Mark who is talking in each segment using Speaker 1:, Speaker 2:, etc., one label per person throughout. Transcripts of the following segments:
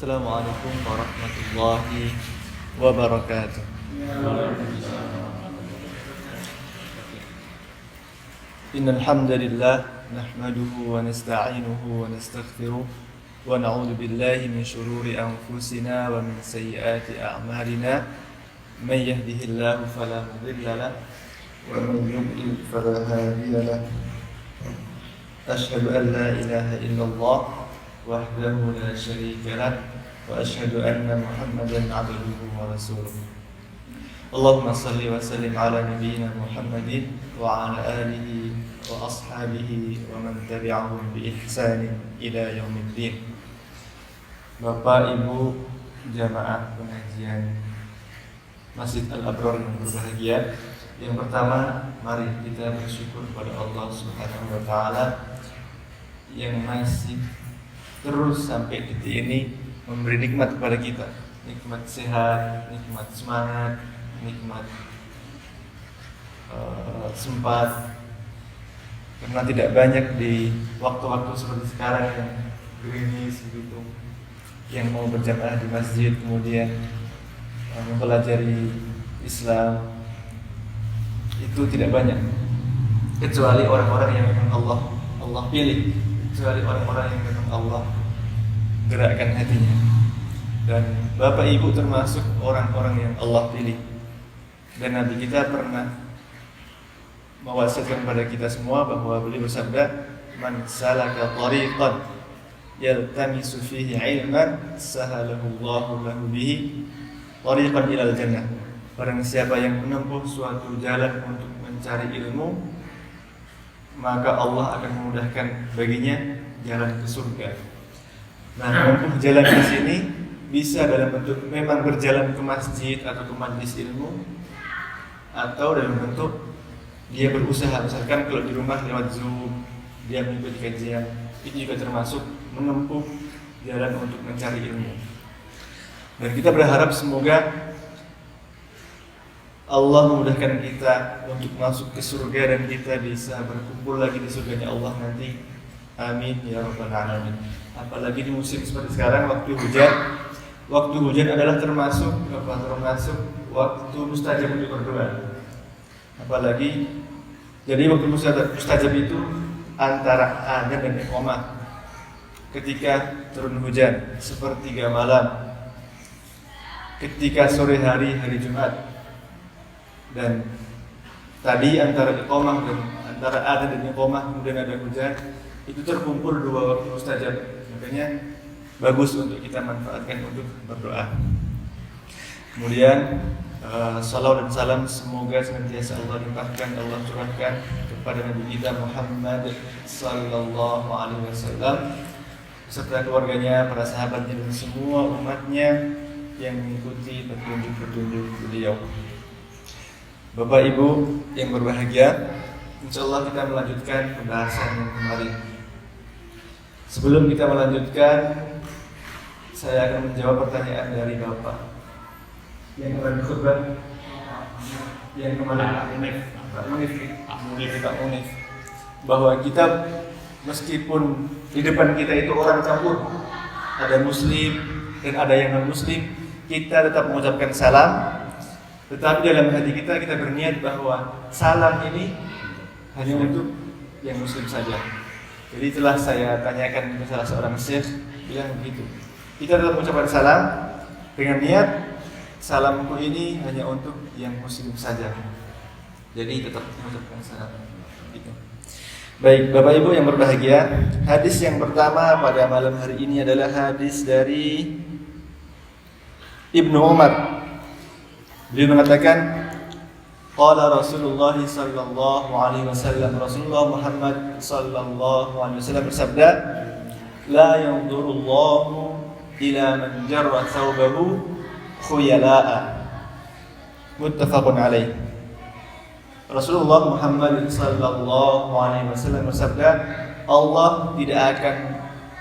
Speaker 1: Assalamualaikum warahmatullahi wabarakatuh. Innal hamdalillah nahmaduhu wa nasta'inuhu wa nastaghfiruh wa na'udzu billahi min shururi anfusina wa min sayyiati a'malina. May yahdihillahu fala mudilla lahu wa man yudlil fala hadiya lahu. Asyhadu an la ilaha illallah wahdahu la syarika lah wa asyhadu anna Muhammadan 'abduhu wa rasuluh. Allahumma shalli wa sallim ala nabiyyina Muhammadin wa ala alihi wa ashabihi wa man tabi'ahum bi ihsanin ila yaumiddin. Bapak Ibu jamaah pengajian Masjid Al-Abrar yang berbahagia, yang pertama mari kita bersyukur kepada Allah Subhanahu wa taala yang masih terus sampai detik ini memberi nikmat kepada kita, nikmat sehat, nikmat semangat, nikmat sempat. Karena tidak banyak di waktu-waktu seperti sekarang yang gerimis begitu, yang mau berjamaah di masjid kemudian mempelajari Islam, itu tidak banyak, kecuali orang-orang yang memang Allah pilih, kecuali orang-orang yang memang Allah gerakkan hatinya. Dan Bapak Ibu termasuk orang-orang yang Allah pilih. Dan Nabi kita pernah mewasiatkan kepada kita semua bahwa beliau bersabda, "Man salaka tariqan yaltamisu fihi 'ilman sahalahu Allahu lahu bihi tariqan ilal jannah." Barang siapa yang menempuh suatu jalan untuk mencari ilmu, maka Allah akan memudahkan baginya jalan ke surga. Nah, menempuh jalan di sini bisa dalam bentuk memang berjalan ke masjid atau ke majelis ilmu, atau dalam bentuk dia berusaha, misalkan kalau di rumah lewat Zoom dia mengikuti kajian, itu juga termasuk menempuh jalan untuk mencari ilmu. Dan kita berharap semoga Allah memudahkan kita untuk masuk ke surga dan kita bisa berkumpul lagi di surganya Allah nanti. Amin ya rabbal alamin. Apalagi di musim seperti sekarang, waktu hujan. Waktu hujan adalah termasuk waktu mustajab untuk berdoa. Apalagi jadi waktu mustajab itu antara adzan dan iqamah. Ketika turun hujan sepertiga malam, ketika sore hari Jumat, dan tadi antara iqamah dan antara adzan dan iqamah kemudian ada hujan, itu terkumpul dua waktu mustajab. Makanya bagus untuk kita manfaatkan untuk berdoa. Kemudian salawat dan salam semoga senantiasa Allah limpahkan, Allah curahkan kepada Nabi kita Muhammad sallallahu alaihi wasallam serta keluarganya, para sahabatnya dan semua umatnya yang mengikuti petunjuk-petunjuk beliau. Bapak Ibu yang berbahagia, insyaallah kita melanjutkan pembahasan yang kemarin. Sebelum kita melanjutkan, saya akan menjawab pertanyaan dari Bapak yang kemarin khutbah, yang kemarin Pak Munif, bahwa kita meskipun di depan kita itu orang campur, ada Muslim dan ada yang non Muslim, kita tetap mengucapkan salam. Tetapi dalam hati kita berniat bahwa salam ini hanya untuk yang Muslim saja. Jadi telah saya tanyakan ke salah seorang syekh, bilang begitu. Kita tetap mengucapkan salam dengan niat salamku ini hanya untuk yang Muslim saja. Jadi tetap mengucapkan salam. Gitu. Baik, Bapak Ibu yang berbahagia, hadis yang pertama pada malam hari ini adalah hadis dari Ibnu Umar. Beliau mengatakan, qala Rasulullah sallallahu alaihi wasallam, Rasulullah Muhammad sallallahu alaihi wasallam bersabda, la yanzurullahu ila man jarra thawbahu khuyala'a. Muttafaqun alaih. Rasulullah Muhammad sallallahu alaihi wasallam bersabda, Allah tidak akan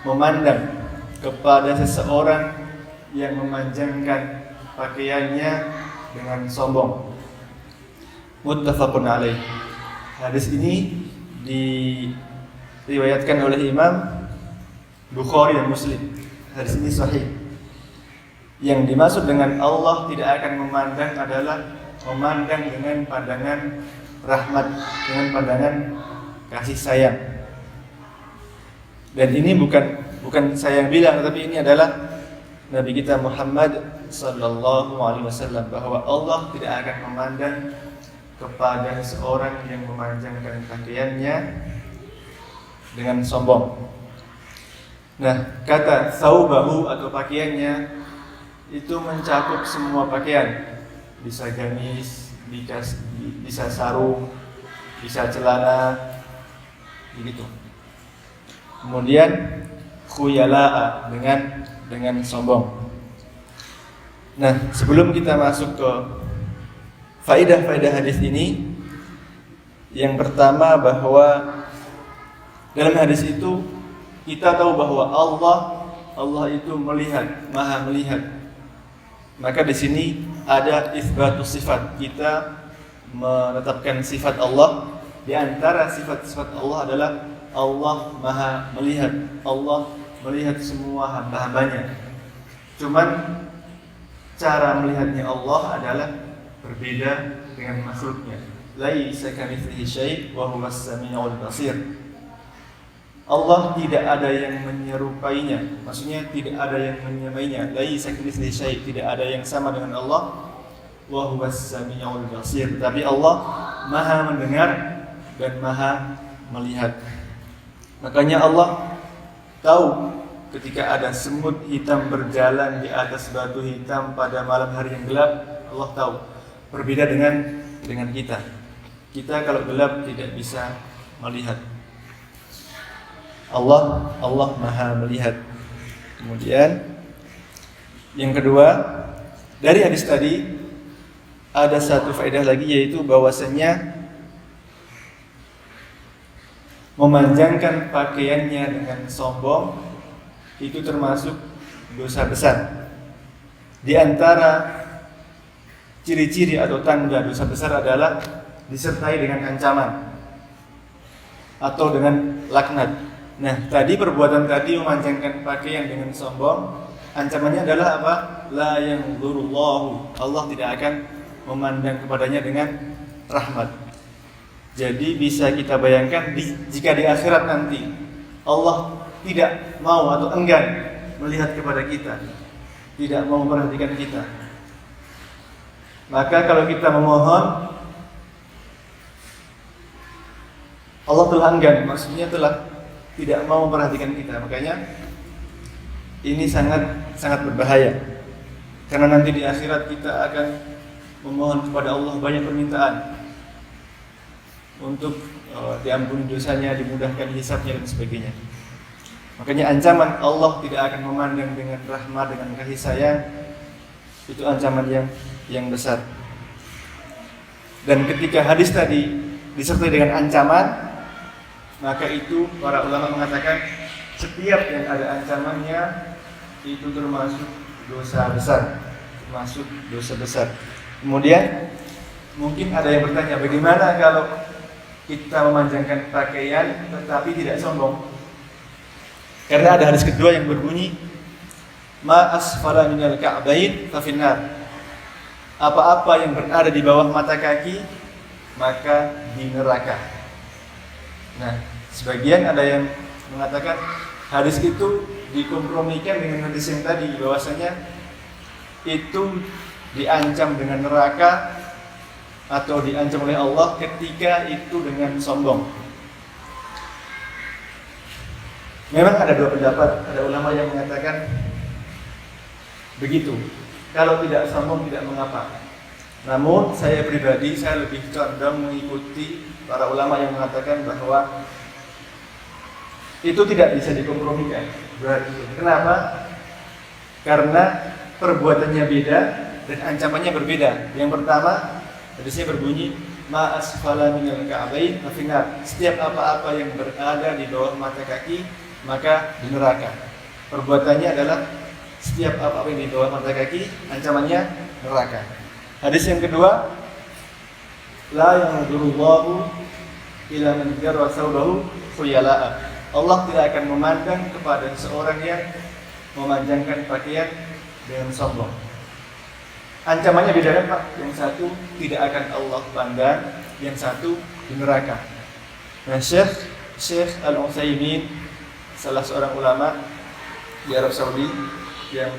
Speaker 1: memandang kepada seseorang yang memanjangkan pakaiannya dengan sombong. Muttafaqun alaih. Hadis ini diriwayatkan oleh Imam Bukhari dan Muslim. Hadis ini sahih. Yang dimaksud dengan Allah tidak akan memandang adalah memandang dengan pandangan rahmat, dengan pandangan kasih sayang. Dan ini bukan saya yang bilang, tapi ini adalah Nabi kita Muhammad sallallahu alaihi wasallam, bahwa Allah tidak akan memandang kepada seorang yang memanjangkan pakaiannya dengan sombong. Nah, kata thawbahu atau pakaiannya itu mencakup semua pakaian. Bisa gamis, bisa sarung, bisa celana, begitu. Kemudian khuyala'a, dengan sombong. Nah, sebelum kita masuk ke faedah-faedah hadis ini, yang pertama bahwa dalam hadis itu kita tahu bahwa Allah itu melihat, Maha melihat. Maka di sini ada isbatus sifat. Kita menetapkan sifat Allah. Di antara sifat-sifat Allah adalah Allah Maha melihat. Allah melihat semua hamba-hambanya. Cuman cara melihatnya Allah adalah berbeda dengan makhluknya. Laisa kamitslihi syai' wa huwas samiul basir. Allah tidak ada yang menyerupainya. Maksudnya tidak ada yang menyamainya. Laisa kamitslihi syai', tidak ada yang sama dengan Allah. Wa huwas samiul basir. Tapi Allah Maha mendengar dan Maha melihat. Makanya Allah tahu ketika ada semut hitam berjalan di atas batu hitam pada malam hari yang gelap. Allah tahu. Berbeda dengan kita. Kita kalau gelap tidak bisa melihat. Allah Maha melihat. Kemudian yang kedua, dari hadis tadi ada satu faedah lagi, yaitu bahwasanya memanjangkan pakaiannya dengan sombong itu termasuk dosa besar. Di antara ciri-ciri atau tanda dosa besar adalah disertai dengan ancaman atau dengan laknat. Nah, tadi perbuatan tadi memanjangkan pakaian dengan sombong, ancamannya adalah apa? La yanzurullahu, Allah tidak akan memandang kepadanya dengan rahmat. Jadi bisa kita bayangkan jika di akhirat nanti Allah tidak mau atau enggan melihat kepada kita, tidak mau memperhatikan kita, maka kalau kita memohon, Allah telah enggan, maksudnya telah tidak mau memperhatikan kita. Makanya ini sangat berbahaya, karena nanti di akhirat kita akan memohon kepada Allah banyak permintaan untuk diampuni dosanya, dimudahkan hisabnya dan sebagainya. Makanya ancaman Allah tidak akan memandang dengan rahmat, dengan kasih sayang, itu ancaman yang besar. Dan ketika hadis tadi disertai dengan ancaman, maka itu para ulama mengatakan setiap yang ada ancamannya itu termasuk dosa besar, termasuk dosa besar. Kemudian mungkin ada yang bertanya, bagaimana kalau kita memanjangkan pakaian tetapi tidak sombong? Karena ada hadis kedua yang berbunyi, ma asfala minal ka'bain fa finnar. Apa-apa yang berada di bawah mata kaki maka di neraka. Nah, sebagian ada yang mengatakan hadis itu dikompromikan dengan hadis yang tadi, bahwasanya itu diancam dengan neraka atau diancam oleh Allah ketika itu dengan sombong. Memang ada dua pendapat, ada ulama yang mengatakan begitu. Kalau tidak sombong tidak mengapa. Namun saya pribadi saya lebih condong mengikuti para ulama yang mengatakan bahwa itu tidak bisa dikompromikan. Berarti kenapa? Karena perbuatannya beda dan ancamannya berbeda. Yang pertama, hadisnya berbunyi ma asfala minal ka'bain fa finnar. Setiap apa-apa yang berada di bawah mata kaki maka di neraka. Perbuatannya adalah setiap apa-apa yang di bawah mata kaki, ancamannya neraka. Hadis yang kedua, la yanzurullahu ila man jarra thawbahu khuyala'a. Allah tidak akan memandang kepada seorang yang memanjangkan pakaian dengan sombong. Ancamannya beda kan Pak? Yang satu tidak akan Allah pandang, yang satu di neraka. Nah, Syekh Al-Utsaimin, salah seorang ulama di Arab Saudi yang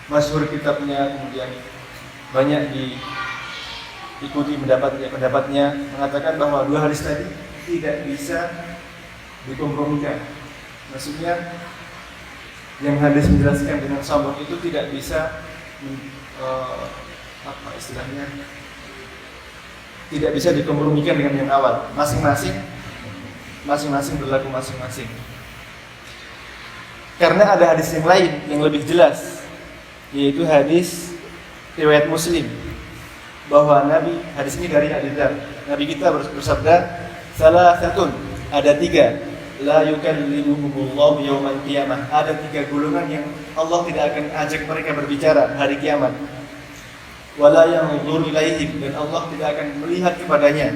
Speaker 1: masyhur kitabnya, kemudian banyak diikuti pendapatnya, mengatakan bahwa dua hadis tadi tidak bisa dikompromikan. Maksudnya yang hadis menjelaskan dengan sombong itu tidak bisa tidak bisa dikompromikan dengan yang awal. Masing-masing berlaku masing-masing. Karena ada hadis yang lain yang lebih jelas, yaitu hadis riwayat Muslim, bahwa hadis ini dari Abu Dzar. Nabi kita bersabda, salasatun, ada tiga, la yukallimuhumullahu yaumal qiyamah. Ada tiga golongan yang Allah tidak akan ajak mereka berbicara hari kiamat. Wala yanzuru ilaihim, dan Allah tidak akan melihat kepadanya.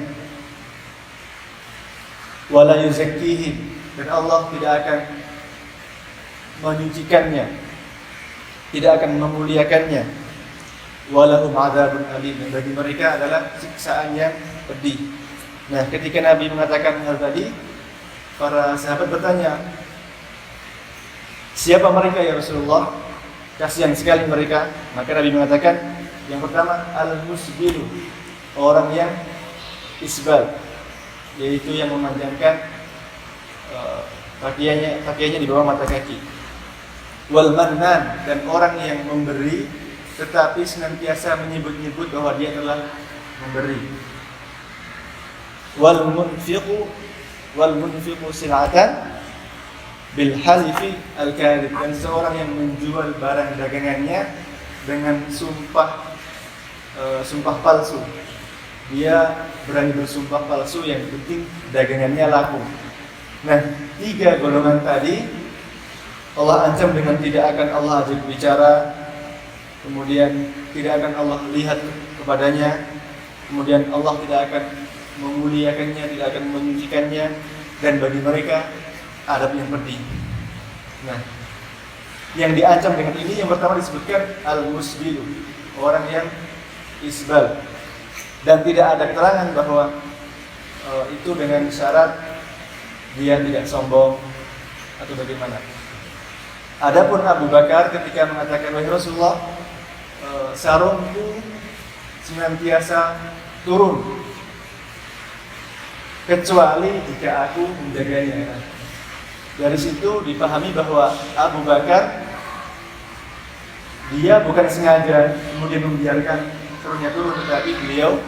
Speaker 1: Wala yuzakkihim, dan Allah tidak akan menyucikannya, tidak akan memuliakannya. Walahum adzabun alim, dan bagi mereka adalah siksaan yang pedih. Nah, ketika Nabi mengatakan hal tadi, para sahabat bertanya, siapa mereka ya Rasulullah? Kasihan sekali mereka. Maka Nabi mengatakan, yang pertama al-musbilu, orang yang isbal, yaitu yang memanjangkan pakaiannya di bawah mata kaki. Wal mannan, dan orang yang memberi tetapi senantiasa menyebut-nyebut bahwa dia telah memberi. Wal munfiqu sil'atan bil halifi al-kadhib, dan seorang yang menjual barang dagangannya dengan sumpah palsu. Dia berani bersumpah palsu, yang penting dagangannya laku. Nah, tiga golongan tadi Allah ancam dengan tidak akan Allah ajak bicara, kemudian tidak akan Allah lihat kepadanya, kemudian Allah tidak akan memuliakannya, tidak akan menyucikannya, dan bagi mereka adab yang pedih. Nah, yang diancam dengan ini yang pertama disebutkan al-musbilu, orang yang isbal, dan tidak ada keterangan bahwa itu dengan syarat dia tidak sombong atau bagaimana. Adapun Abu Bakar ketika mengatakan, wahai Rasulullah, sarungku senantiasa turun kecuali jika aku menjaganya. Dari situ dipahami bahwa Abu Bakar dia bukan sengaja kemudian membiarkan sarungnya turun, tetapi beliau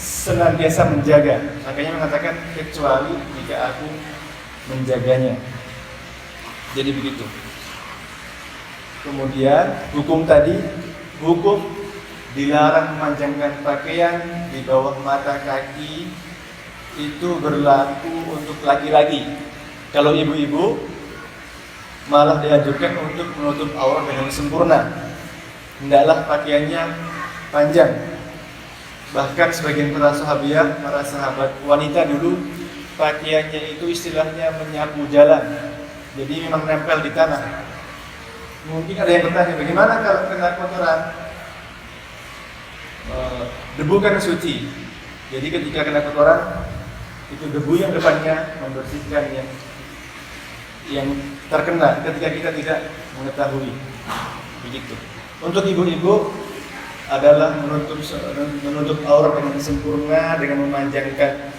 Speaker 1: senantiasa menjaga. Makanya mengatakan kecuali jika aku menjaganya. Jadi begitu. Kemudian hukum dilarang memanjangkan pakaian di bawah mata kaki itu berlaku untuk laki-laki. Kalau ibu-ibu malah dianjurkan untuk menutup aurat dengan sempurna. Hendaklah pakaiannya panjang. Bahkan sebagian para sahabat wanita dulu pakaiannya itu istilahnya menyapu jalan. Jadi memang nempel di tanah. Mungkin ada yang bertanya, bagaimana kalau kena kotoran? Debu kan suci. Jadi ketika kena kotoran, itu debu yang depannya membersihkan yang terkena ketika kita tidak mengetahui. Begitu. Untuk ibu-ibu adalah menutup aurat dengan sempurna dengan memanjangkan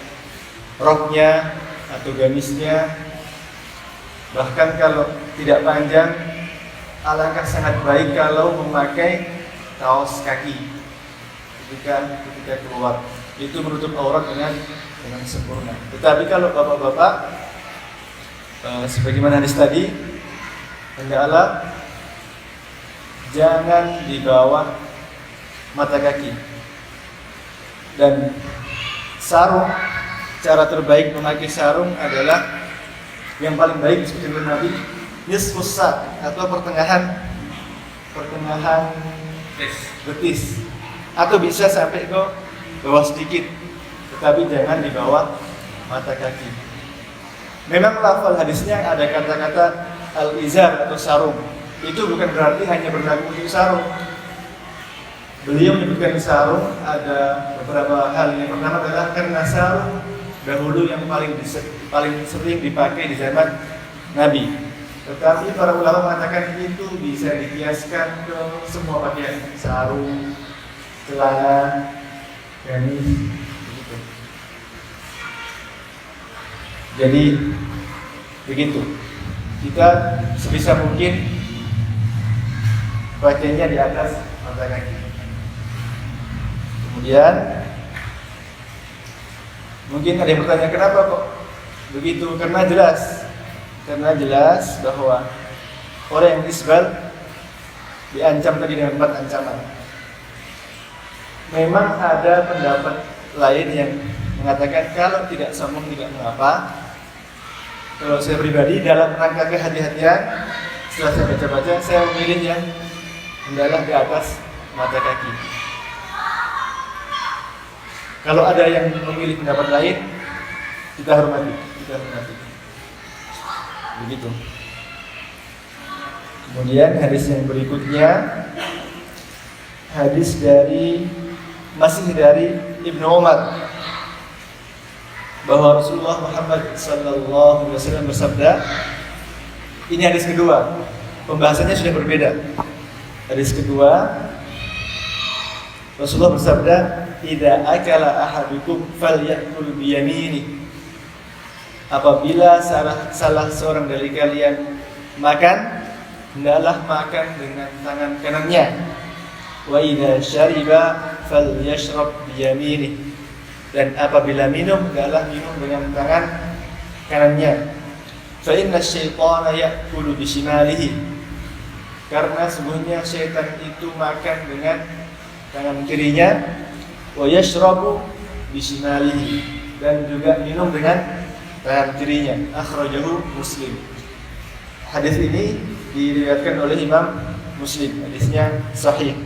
Speaker 1: roknya atau gamisnya. Bahkan kalau tidak panjang, alangkah sangat baik kalau memakai kaos kaki ketika keluar. Itu menutup aurat dengan sempurna. Tetapi kalau bapak-bapak, sebagaimana hadis tadi, hendaklah jangan di bawah mata kaki. Dan sarung, cara terbaik memakai sarung adalah yang paling baik disebutkan oleh Nabi, nisfus sak, atau pertengahan betis, atau bisa sampai ke bawah sedikit, tetapi jangan di bawah mata kaki. Memang lafal hadisnya ada kata-kata al-izar atau sarung, itu bukan berarti hanya berlaku untuk sarung. Beliau menyebutkan sarung ada beberapa hal. Yang pertama adalah karena sarung dahulu yang paling sering dipakai di zaman Nabi. Tetapi para ulama mengatakan itu bisa dikiaskan ke semua pakaian, sarung, celana, gamis, begitu. Jadi begitu. Kita sebisa mungkin pakainya di atas mata kaki. Kemudian mungkin ada yang bertanya kenapa kok begitu? Karena jelas bahwa orang yang isbal diancam tadi dengan 4 ancaman. Memang ada pendapat lain yang mengatakan kalau tidak sombong tidak mengapa. Kalau saya pribadi dalam rangka kehati-hatian, setelah saya baca-baca, saya memilih yang hendaklah di atas mata kaki. Kalau ada yang memilih pendapat lain, kita hormati. Begitu. Kemudian hadis yang berikutnya, hadis masih dari Ibnu Umar, bahwa Rasulullah Muhammad sallallahu alaihi wasallam bersabda, ini hadis kedua, pembahasannya sudah berbeda. Hadis kedua, Rasulullah bersabda, "Idza akala ahadukum falyakul biyamini." Apabila salah seorang dari kalian makan, hendaklah makan dengan tangan kanannya. Wa idza syariba falyashrab biyamini. Dan apabila minum, hendaklah minum dengan tangan kanannya. Fa inna asy-syaitana ya'kulu bishimalihi. Karena sesungguhnya syaitan itu makan dengan tangan kirinya, wa yashrabu bishimalihi, dan juga minum dengan tangan kirinya. Akhrajahu Muslim. Hadis ini diriwayatkan oleh Imam Muslim. Hadisnya sahih.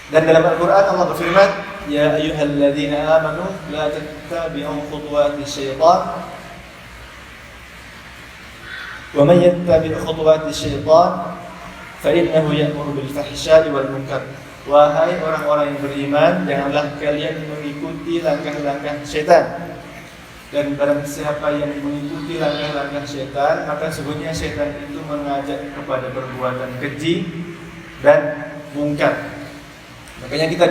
Speaker 1: Dan dalam Al-Qur'an Allah berfirman, "Ya ayyuhalladzina amanu la tattabi'u khutuwatis syaitan. Wa man yattabi' khutuwatis syaitan fa innahu ya'muru bil fahsya'i wal munkar." Wahai orang-orang yang beriman, janganlah kalian mengikuti langkah-langkah syaitan. Dan barang siapa yang mengikuti langkah-langkah syaitan, maka sesungguhnya syaitan itu mengajak kepada perbuatan keji dan mungkar. Makanya kita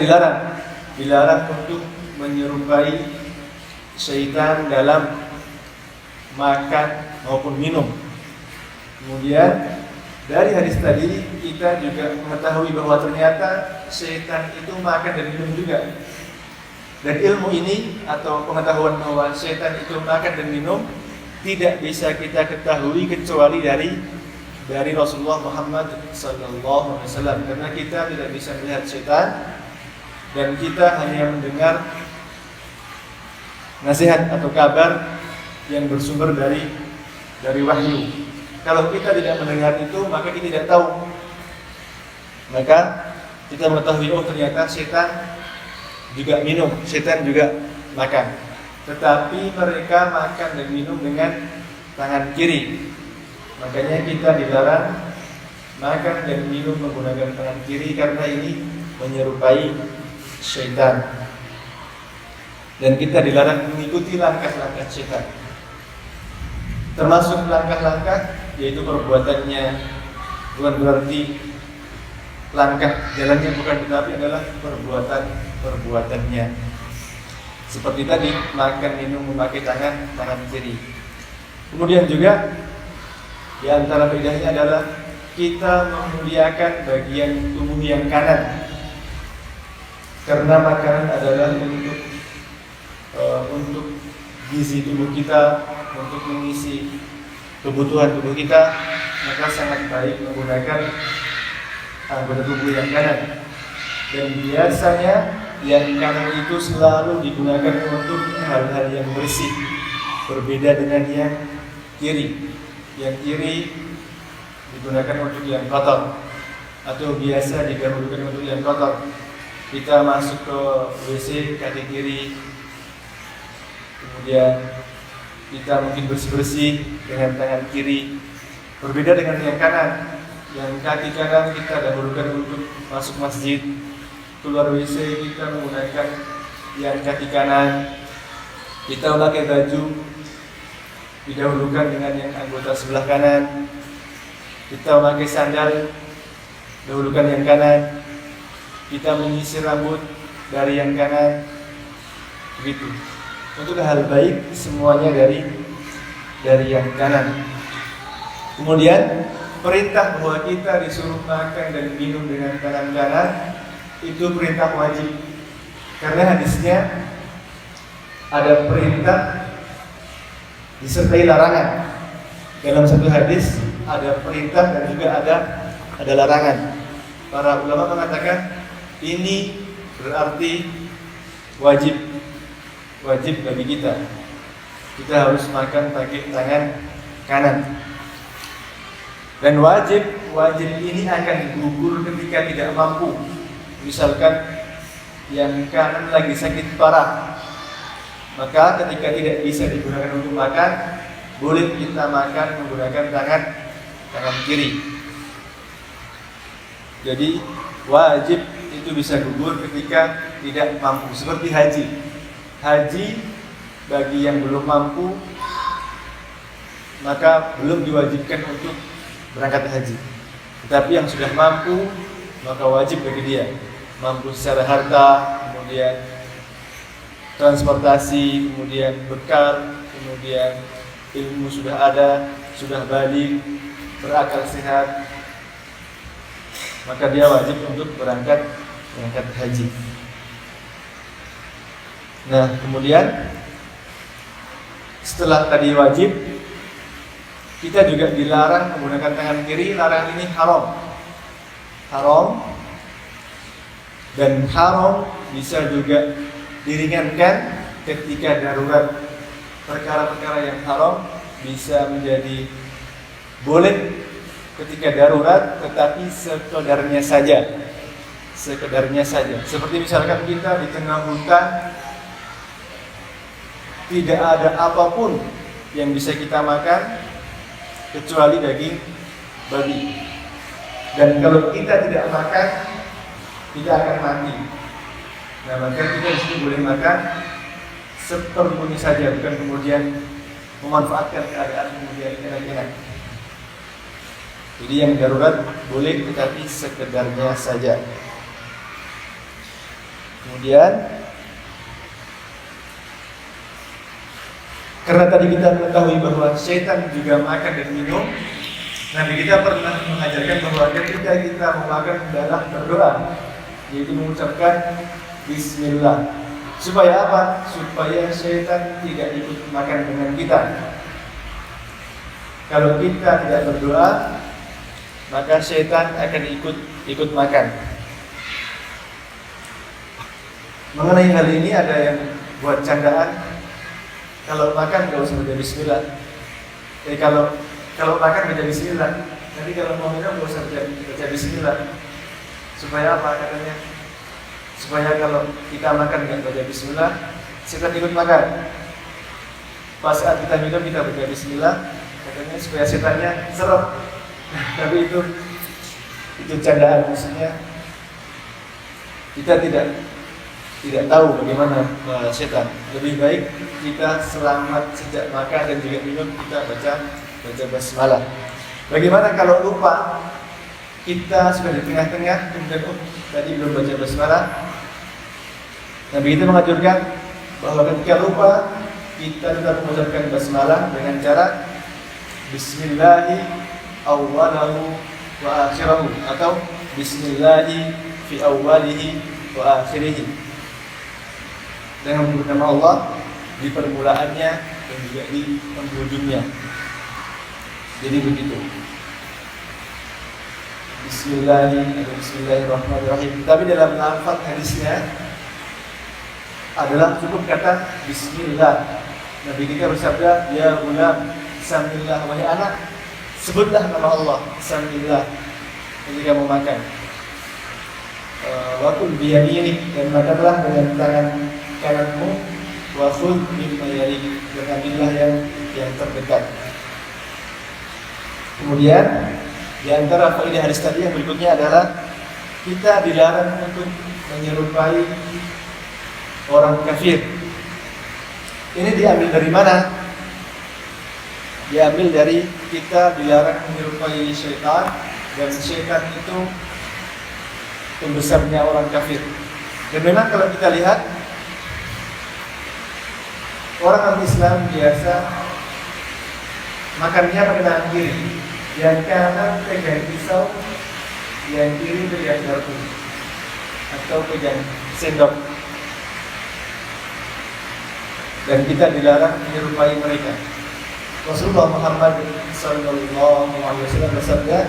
Speaker 1: dilarang untuk menyerupai syaitan dalam makan maupun minum. Kemudian dari hadis tadi kita juga mengetahui bahwa ternyata syaitan itu makan dan minum juga. Dan ilmu ini atau pengetahuan bahwa syaitan itu makan dan minum tidak bisa kita ketahui kecuali dari Rasulullah Muhammad sallallahu alaihi wasallam, karena kita tidak bisa melihat syaitan dan kita hanya mendengar nasihat atau kabar yang bersumber dari wahyu. Kalau kita tidak mendengar itu, maka kita tidak tahu. Maka kita mengetahui, oh ternyata syaitan juga minum, syaitan juga makan. Tetapi mereka makan dan minum dengan tangan kiri. Makanya kita dilarang makan dan minum menggunakan tangan kiri, karena ini menyerupai syaitan. Dan kita dilarang mengikuti langkah-langkah syaitan. Termasuk langkah-langkah yaitu perbuatannya, bukan berarti langkah jalannya bukan, tetapi adalah perbuatannya. Seperti tadi, makan minum memakai tangan kiri. Kemudian juga di antara bedanya adalah kita memuliakan bagian tubuh yang kanan, karena makanan adalah untuk gizi tubuh kita, untuk mengisi kebutuhan tubuh kita, maka sangat baik menggunakan anggota tubuh yang kanan. Dan biasanya yang kanan itu selalu digunakan untuk hal-hal yang bersih, berbeda dengan yang kiri. Yang kiri digunakan untuk yang kotor, atau biasa digunakan untuk yang kotor. Kita masuk ke WC kaki kiri, kemudian kita mungkin bersih-bersih dengan tangan kiri. Berbeda dengan yang kanan. Yang kaki kanan kita dahulukan untuk masuk masjid, keluar WC kita menggunakan yang kaki kanan. Kita memakai baju didahulukan dengan yang anggota sebelah kanan. Kita memakai sandal dahulukan yang kanan. Kita menyisir rambut dari yang kanan. Begitu. Untuk hal baik semuanya dari yang kanan. Kemudian perintah bahwa kita disuruh makan dan minum dengan tangan kanan itu perintah wajib. Karena hadisnya ada perintah disertai larangan. Dalam satu hadis ada perintah dan juga ada larangan. Para ulama mengatakan ini berarti wajib bagi kita. Kita harus makan pakai tangan kanan. Dan wajib ini akan gugur ketika tidak mampu. Misalkan yang kanan lagi sakit parah, maka ketika tidak bisa digunakan untuk makan, boleh kita makan menggunakan tangan kiri. Jadi wajib itu bisa gugur ketika tidak mampu. Seperti haji. Haji bagi yang belum mampu, maka belum diwajibkan untuk berangkat haji. Tetapi yang sudah mampu, maka wajib bagi dia. Mampu secara harta, kemudian transportasi, kemudian bekal, kemudian ilmu sudah ada, sudah balik, berakal sehat, maka dia wajib untuk berangkat haji. Nah, kemudian setelah tadi wajib, kita juga dilarang menggunakan tangan kiri. Larangan ini haram, dan haram bisa juga diringankan ketika darurat. Perkara-perkara yang haram bisa menjadi boleh ketika darurat, tetapi sekedarnya saja. Seperti misalkan kita di tengah hutan, tidak ada apapun yang bisa kita makan kecuali daging babi. Dan kalau kita tidak makan, kita akan mati. Nah, maka kita di sini boleh makan seperlunya saja, bukan kemudian memanfaatkan keadaan kemudian enak-enak. Jadi yang darurat boleh, tetapi sekedarnya saja. Kemudian karena tadi kita mengetahui bahwa syaitan juga makan dan minum, Nabi kita pernah mengajarkan bahwa ketika kita memakan adalah berdoa, yaitu mengucapkan Bismillah. Supaya apa? Supaya syaitan tidak ikut makan dengan kita. Kalau kita tidak berdoa, maka syaitan akan ikut makan. Mengenai hal ini ada yang buat candaan. Kalau makan nggak usah baca Bismillah. Kalau makan baca Bismillah. Nanti kalau mau minum nggak usah baca Bismillah. Supaya apa katanya? Supaya kalau kita makan nggak baca Bismillah, setan ikut makan. Pas saat kita minum kita baca Bismillah, katanya supaya setannya seret. Tapi itu candaan, maksudnya kita tidak tahu bagaimana setan. Lebih baik kita selamat sejak makan dan juga minum, kita baca basmalah. Bagaimana kalau lupa? Kita sudah di tengah-tengah, kemudian tadi belum baca basmalah. Nabi kita mengajarkan bahwa ketika lupa, kita tetap mengucapkan basmalah dengan cara Bismillahi awwalahu wa akhirahu, atau Bismillahi fi awwalihi wa akhirihi, dengan menyebut nama Allah di permulaannya dan juga di penghujungnya. Jadi begitu. Bismillahirrahmanirrahim. Tapi dalam lafaz hadisnya adalah cukup kata Bismillah. Nabi kita bersabda, ya gulam, samillah, wahai anak, sebutlah nama Allah, samillah, ketika mau makan. Wakul biyaminik, dan makanlah dengan tangan kananmu, wa khudh mimma yalik, dan ambillah yang terdekat. Kemudian Di antara faedah hadis tadi yang berikutnya adalah kita dilarang untuk menyerupai orang kafir. Ini diambil dari mana? Diambil dari kita dilarang menyerupai syaitan, dan syaitan itu pembesarnya orang kafir. Dan memang kalau kita lihat orang Islam biasa makannya pakai tangan kiri, yang kanan pegang pisau, yang kiri pegang garpu atau pegang sendok. Dan kita dilarang menyerupai mereka. Rasulullah Muhammad sallallahu alaihi wasallam bersabda,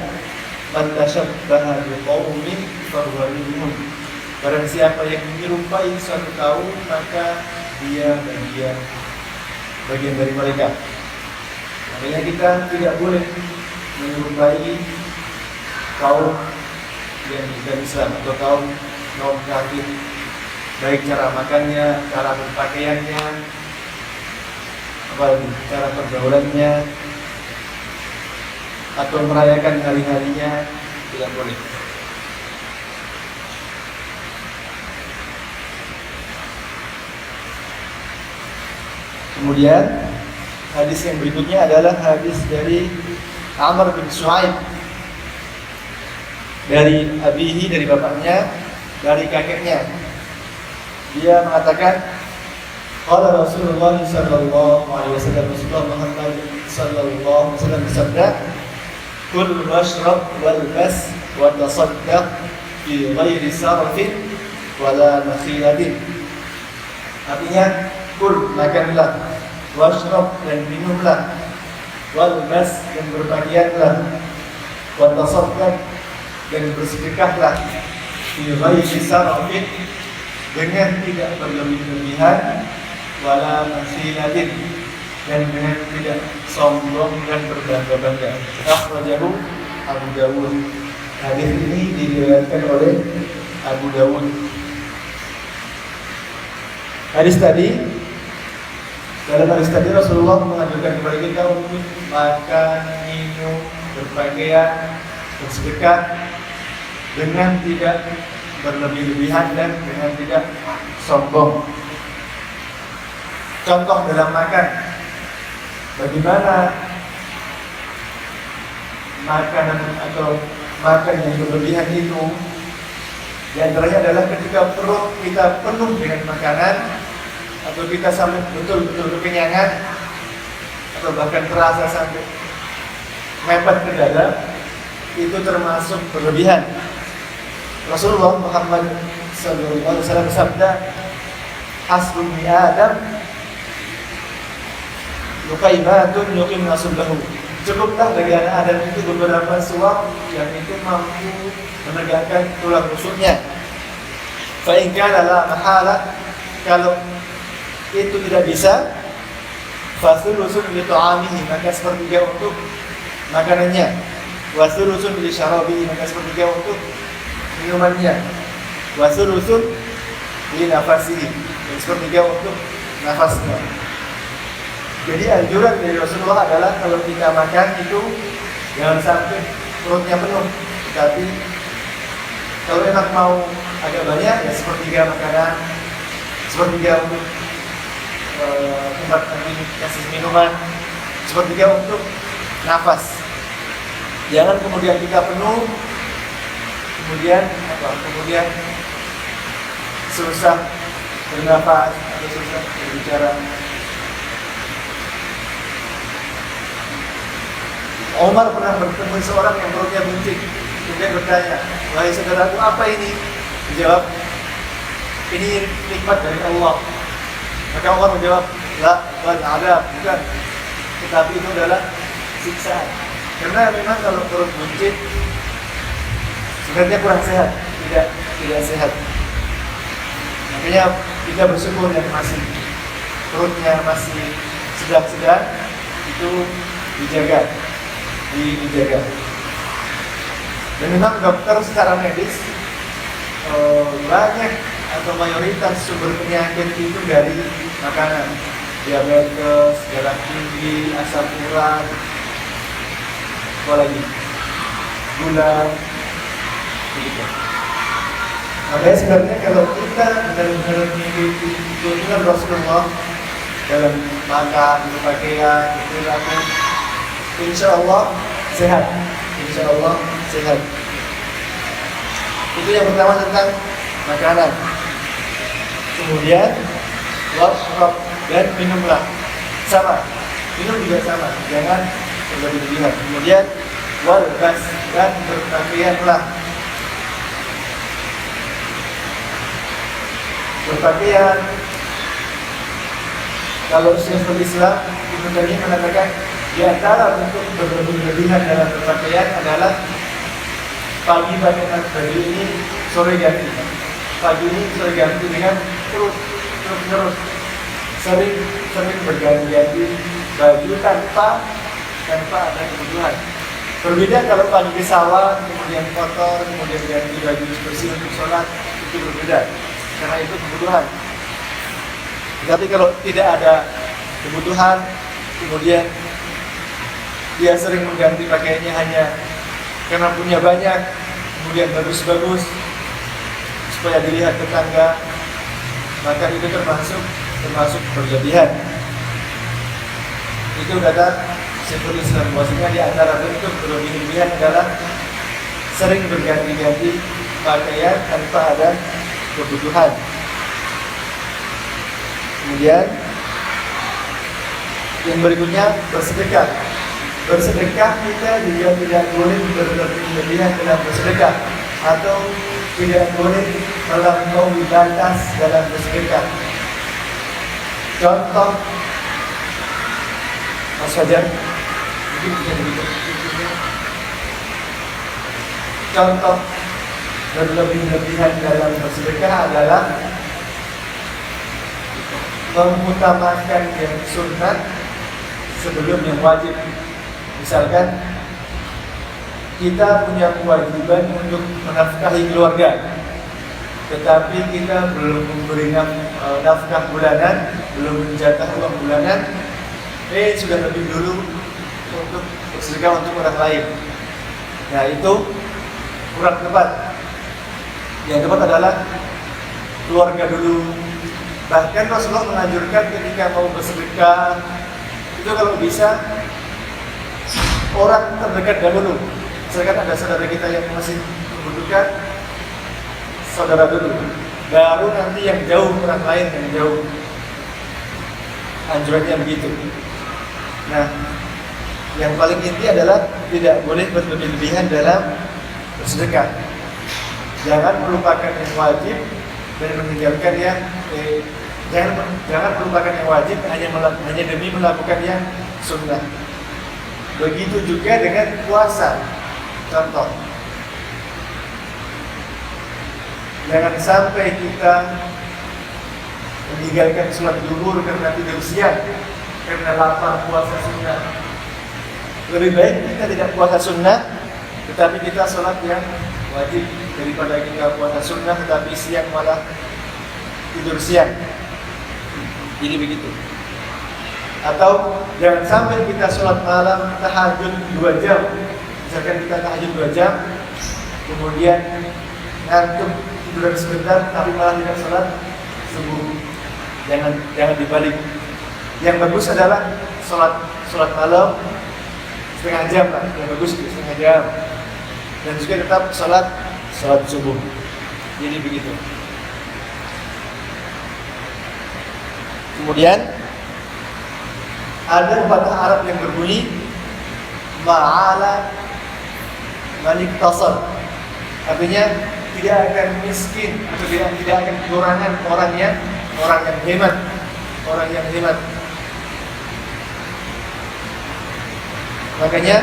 Speaker 1: "Man tashabbaha biqaumin fahuwa minhum." Barang siapa yang menyerupai suatu kaum, maka dia bagian dari mereka. Makanya kita tidak boleh menyerupai kaum yang bukan Islam atau kaum non kafir, baik cara makannya, cara berpakaiannya, apalagi cara pergaulannya, atau merayakan hari-harinya, tidak boleh. Kemudian hadis yang berikutnya adalah hadis dari Amr bin Shu'aib, dari abihi, dari bapaknya, dari kakeknya. Dia mengatakan, qala Rasulullah sallallahu alaihi wasallam, Rasulullah Muhammad sallallahu alaihi wasallam bersabda, "Kul washrab walbas wa tasaddaq fi ghairi sarfin wala makhilatin." Artinya, kul, makanlah, washrab, dan minumlah, walbas, dan berpakaianlah, wa tasaddaq, dan bersedekahlah, fi ghairi sarfin, dengan tidak berlebih-lebihan, wala makhilatin, dan dengan tidak sombong dan berbangga-bangga. Akhrajahu Abu Dawud. Hadis ini diriwayatkan oleh Abu Dawud. Dalam hadis tadi Rasulullah mengajarkan kepada kita untuk makan, minum, berpakaian, bersedekah dengan tidak berlebih-lebihan dan dengan tidak sombong. Contoh dalam makan, bagaimana makanan atau makan yang berlebihan itu? Di antaranya adalah ketika perut kita penuh dengan makanan, atau kita sampai betul-betul kekenyangan, atau bahkan terasa sampai mepet ke dada, itu termasuk berlebihan. Rasulullah Muhammad sallallahu alaihi wasallam bersabda, "Hasbun li Adam lukaimatun yuqimna sulbahu." Cukuplah bagi anak Adam itu beberapa suap yang itu mampu menegakkan tulang rusuknya. Fa in kana la mahala, kalau itu tidak bisa, fasulusun li ta'amihi, maka sepertiga untuk makanannya, wasulusun li syarabihi, maka sepertiga untuk minumannya, wasulusun li nafasihi, dan sepertiga untuk nafasnya. Jadi anjuran dari Rasulullah adalah kalau kita makan itu jangan sampai perutnya penuh, tapi kalau enak mau agak banyak, ya sepertiga makanan, sepertiga untuk tempat nanti kasih minuman, sepertiga untuk nafas. Jangan kemudian kita penuh, kemudian susah bernafas atau susah berbicara. Umar pernah bertemu seorang yang perutnya buncit. Kemudian bertanya, "Wahai saudaraku, apa ini?" Dijawab, "Ini nikmat dari Allah." Maka Umar menjawab, "La, bal adab, bukan. Tetapi itu adalah siksaan." Karena memang kalau perut buncit sebenarnya kurang sehat, tidak sehat. Makanya kita bersyukur yang perutnya masih sedang itu dijaga. Dan memang dokter secara medis banyak atau mayoritas sumber penyakit itu dari makanan, diabetes, darah tinggi, asam urat, apalagi. gula, begitu. Makanya sebenarnya kalau kita benar-benar mengikuti tuntunan Rasulullah dalam makan, berpakaian, berperilaku, insya Allah sehat. Insya Allah sehat. Itu yang pertama tentang makanan. Kemudian washrab, dan minumlah sama. Minum juga sama, jangan berlebihan. Kemudian walbas, dan berpakaianlah. Berpakaian, kalau Syekhul Islam Ibnu Taimiyah mengatakan di antara bentuk berlebihan dalam berpakaian adalah pagi pakai baju ini, sore ganti. Pagi ini sore ganti dengan terus sering berganti-ganti baju tanpa ada kebutuhan. Berbeda kalau pagi ke sawah, kemudian kotor, kemudian ganti baju bersih untuk sholat, itu berbeda. Karena itu kebutuhan. Tapi kalau tidak ada kebutuhan, kemudian dia sering mengganti pakaiannya hanya karena punya banyak, kemudian bagus-bagus supaya dilihat tetangga, maka itu termasuk berlebihan. Itu kata Syekhul Islam, bahwasanya di antara bentuk berlebihan adalah sering berganti-ganti pakaian tanpa ada kebutuhan. Kemudian yang berikutnya bersedekah. Bersedekah kita juga tidak boleh berlebihan dalam bersedekah atau tidak boleh melampaui batas dalam bersedekah. Contoh, Mas Fajar, mungkin bisa begitu. Contoh berlebihan dalam bersedekah adalah mengutamakan yang sunnah sebelum yang wajib. Misalkan kita punya kewajiban untuk menafkahi keluarga, tetapi kita belum memberi nafkah bulanan, belum menjatah uang bulanan, sudah lebih dulu untuk bersedekah untuk orang lain. Nah, itu kurang tepat. Yang tepat adalah keluarga dulu. Bahkan Rasulullah menganjurkan ketika mau bersedekah itu kalau bisa orang terdekat dahulu. Misalkan ada saudara kita yang masih membutuhkan, saudara dulu, baru nanti yang jauh, orang lain yang jauh. Anjurannya begitu. Nah, yang paling inti adalah tidak boleh berlebihan dalam bersedekah. Jangan melupakan yang wajib dan meninggalkan yang jangan melupakan yang wajib hanya demi melakukan yang sunnah. Begitu juga dengan puasa. Contoh, jangan sampai kita meninggalkan sholat zuhur karena tidur siang, karena lapar puasa sunnah. Lebih baik kita tidak puasa sunnah, tetapi kita sholat yang wajib daripada kita puasa sunnah tetapi siang malah tidur siang. Jadi begitu. Atau jangan sampai kita sholat malam tahajud 2 jam. Misalkan kita tahajud 2 jam, kemudian ngantuk tidur sebentar, tapi malah tidak sholat subuh. Jangan dibalik. Yang bagus adalah sholat malam setengah jam lah. Yang bagus itu setengah jam. Dan juga tetap sholat subuh. Jadi begitu. Kemudian ada pepatah Arab yang berbunyi ma'ala malik tasar. Artinya tidak akan miskin atau tidak akan kekurangan orang yang hebat, Makanya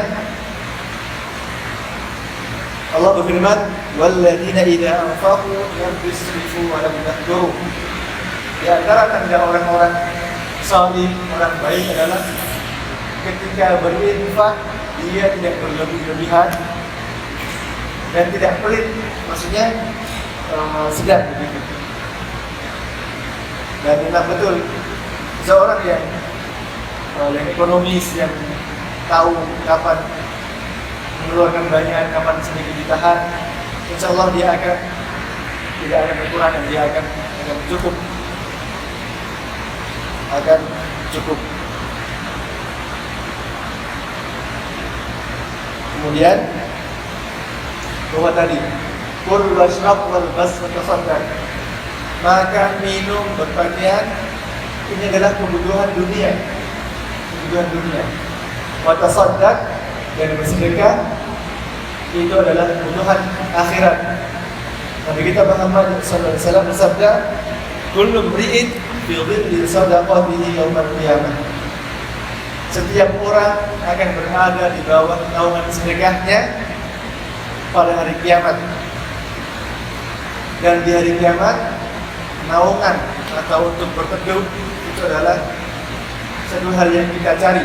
Speaker 1: Allah berfirman, "Walladzina idza anfaqu lam yusrifu wa lam yaqdiru." Di antara tanda orang-orang salih, orang baik adalah ketika berinfak dia tidak berlebihan dan tidak pelit, maksudnya sedang begitu. Dan memang betul seorang yang ekonomis, yang tahu kapan mengeluarkan banyak, kapan sedikit ditahan, insya Allah dia akan tidak akan berkurang dan dia akan cukup, akan cukup. Kemudian bahwa tadi kul washrab wal bas wa tasaddaq, makan, minum, berpakaian ini adalah kebutuhan dunia, kebutuhan dunia. Wa tasaddaq, dan bersedekah itu adalah kebutuhan akhirat. Nabi kita Muhammad sallallahu alaihi wasallam bersabda, kullu mri'in fi dhilli sadaqatihi yaumil qiyamah. Setiap orang akan berada di bawah naungan sedekahnya pada hari kiamat. Dan di hari kiamat, naungan atau untuk berteduh itu adalah satu hal yang kita cari.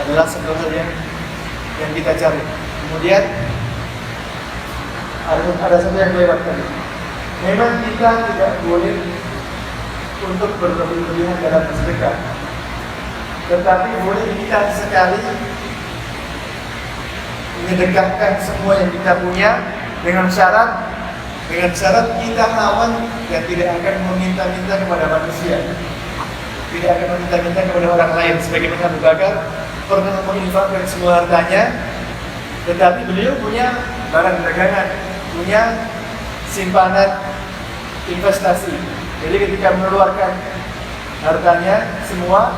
Speaker 1: Adalah satu hal yang kita cari. Kemudian ada satu yang lewat tadi. Memang kita tidak boleh untuk berlebihan dalam bersedekah, tetapi boleh kita sekali menyedekahkan semua yang kita punya dengan syarat kita lawan dan tidak akan meminta-minta kepada manusia, tidak akan meminta-minta kepada orang lain. Sebagaimana Abu Bakar pernah menginfakkan semua hartanya, tetapi beliau punya barang dagangan, punya simpanan investasi. Jadi ketika mengeluarkan hartanya semua,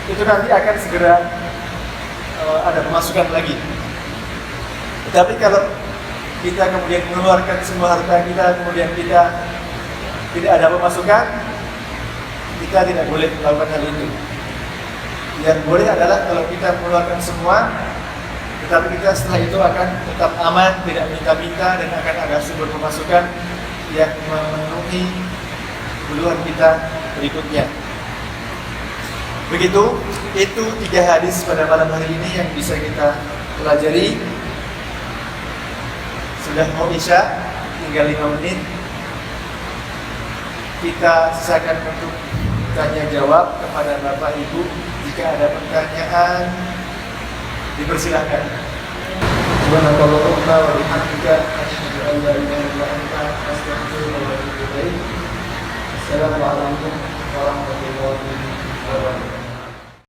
Speaker 1: itu nanti akan segera ada pemasukan lagi. Tapi kalau kita kemudian mengeluarkan semua harta kita, kemudian kita tidak ada pemasukan, kita tidak boleh melakukan hal itu. Yang boleh adalah kalau kita mengeluarkan semua, tetapi kita setelah itu akan tetap aman, tidak minta-minta, dan akan ada sumber pemasukan yang memenuhi kebutuhan kita berikutnya. Begitu, itu 3 hadis pada malam hari ini yang bisa kita pelajari. Sudah mau isya, tinggal 5 menit. Kita sisakan untuk tanya jawab kepada Bapak Ibu. Jika ada pertanyaan, dipersilakan. Subhanakallahumma wa bihamdika asyhadu an la ilaha illa anta astaghfiruka wa atubu ilaik. Assalamualaikum warahmatullahi wabarakatuh.